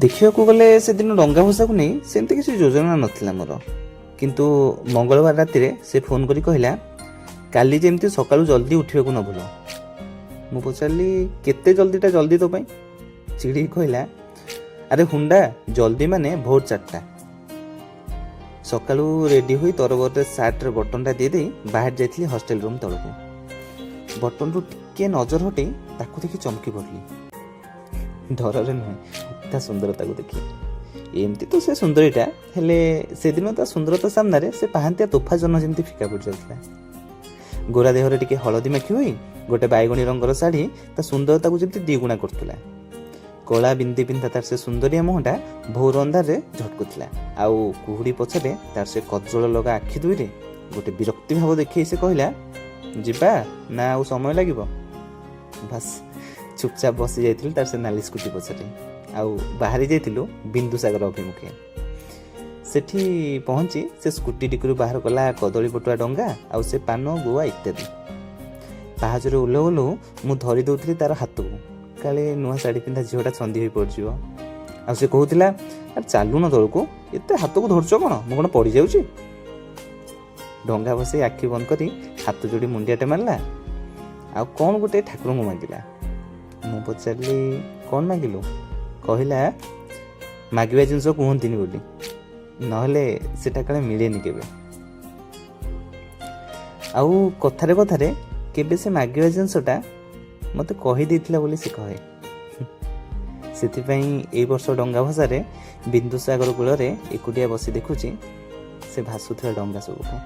ଦେଖିବାକୁ ଗଲେ ସେଦିନ ଡଙ୍ଗା ଭସାକୁ ନେଇ ସେମିତି କିଛି ଯୋଜନା ନଥିଲା ମୋର, କିନ୍ତୁ ମଙ୍ଗଳବାର ରାତିରେ ସେ ଫୋନ୍ କରି କହିଲା କାଲି ଯେମିତି ସକାଳୁ ଜଲ୍ଦି ଉଠିବାକୁ ନ ଭୁଲ। ମୁଁ ପଚାରିଲି କେତେ ଜଲ୍ଦିଟା ଜଲ୍ଦି ତୋ ପାଇଁ? ଚିଡ଼ିକି କହିଲା ଆରେ ହୁଣ୍ଡା, ଜଲ୍ଦି ମାନେ ଭୋର 4ଟା। ସକାଳୁ ରେଡ଼ି ହୋଇ ତରବରରେ ସାର୍ଟର ବଟନଟା ଦେଇଦେଇ ବାହାରି ଯାଇଥିଲି ହଷ୍ଟେଲ ରୁମ୍ ତଳକୁ। ବଟନରୁ ଟିକେ ନଜର ହଟେଇ ତାକୁ ଦେଖି ଚମକି ପଡ଼ିଲି। ଡରରେ ନୁହେଁ, ତା ସୁନ୍ଦରତାକୁ ଦେଖି। ଏମିତି ତ ସେ ସୁନ୍ଦରୀଟା, ହେଲେ ସେଦିନ ତା ସୁନ୍ଦରତା ସାମ୍ନାରେ ସେ ପାହାନ୍ତିଆ ତୋଫା ଜହ୍ନ ଯେମିତି ଫିକା ପଡ଼ିଯାଉଥିଲା। ଗୋରା ଦେହରେ ଟିକେ ହଳଦୀ ମାଖି ହୋଇ ଗୋଟେ ବାଇଗଣୀ ରଙ୍ଗର ଶାଢ଼ୀ ତା ସୁନ୍ଦରତାକୁ ଯେମିତି ଦ୍ୱିଗୁଣା କରୁଥିଲା। କଳା ବିନ୍ଦି ପିନ୍ଧା ତାର ସେ ସୁନ୍ଦରିଆ ମୁହଁଟା ଭୋର ଅନ୍ଧାରରେ ଝଟକୁଥିଲା, ଆଉ କୁହୁଡ଼ି ପଛରେ ତାର ସେ କଜ୍ଜଳ ଲଗା ଆଖି ଦୁଇରେ ଗୋଟେ ବିରକ୍ତି ଭାବ ଦେଖେଇ ସେ କହିଲା ଯିବା ନା ଆଉ ସମୟ ଲାଗିବ? ବାସ୍, ଚୁପଚାପ ବସି ଯାଇଥିଲି ତାର ସେ ନାଲି ସ୍କୁଟି ପଛରେ, ଆଉ ବାହାରି ଯାଇଥିଲୁ ବିନ୍ଦୁସାଗର ଅଭିମୁଖେ। ସେଠି ପହଞ୍ଚି ସେ ସ୍କୁଟି ଟିକରୁ ବାହାର କଲା କଦଳୀ ପଟୁଆ ଡଙ୍ଗା ଆଉ ସେ ପାନ ଗୁଆ ଇତ୍ୟାଦି। ପାହାଚରେ ଓହ୍ଲଉ ଓହ୍ଲଉ ମୁଁ ଧରି ଦେଉଥିଲି ତାର ହାତକୁ, କାଳେ ନୂଆ ଶାଢ଼ୀ ପିନ୍ଧା ଝିଅଟା ଛନ୍ଦି ହୋଇ ପଡ଼ିଯିବ। ଆଉ ସେ କହୁଥିଲା ଆରେ ଚାଲୁନ ତଳକୁ, ଏତେ ହାତକୁ ଧରୁଛ କ'ଣ, ମୁଁ କ'ଣ ପଡ଼ିଯାଉଛି? ଡଙ୍ଗା ବସେଇ ଆଖି ବନ୍ଦ କରି ହାତ ଯୋଡ଼ି ମୁଣ୍ଡିଆଟେ ମାରିଲା, ଆଉ କ'ଣ ଗୋଟେ ଠାକୁରଙ୍କୁ ମାଗିଲା। ମୁଁ ପଚାରିଲି କ'ଣ ମାଗିଲୁ? କହିଲା ମାଗିବା ଜିନିଷ କୁହନ୍ତିନି ବୋଲି, ନହେଲେ ସେଟା କାଳେ ମିଳେନି କେବେ। ଆଉ କଥାରେ କଥାରେ କେବେ ସେ ମାଗିବା ଜିନିଷଟା ମୋତେ କହିଦେଇଥିଲା ବୋଲି ସେ କହେ। ସେଥିପାଇଁ ଏଇ ବର୍ଷ ଡଙ୍ଗା ଭସାରେ ବିନ୍ଦୁସାଗର କୂଳରେ ଏକୁଟିଆ ବସି ଦେଖୁଛି ସେ ଭାସୁଥିବା ଡଙ୍ଗା ସବୁକୁ।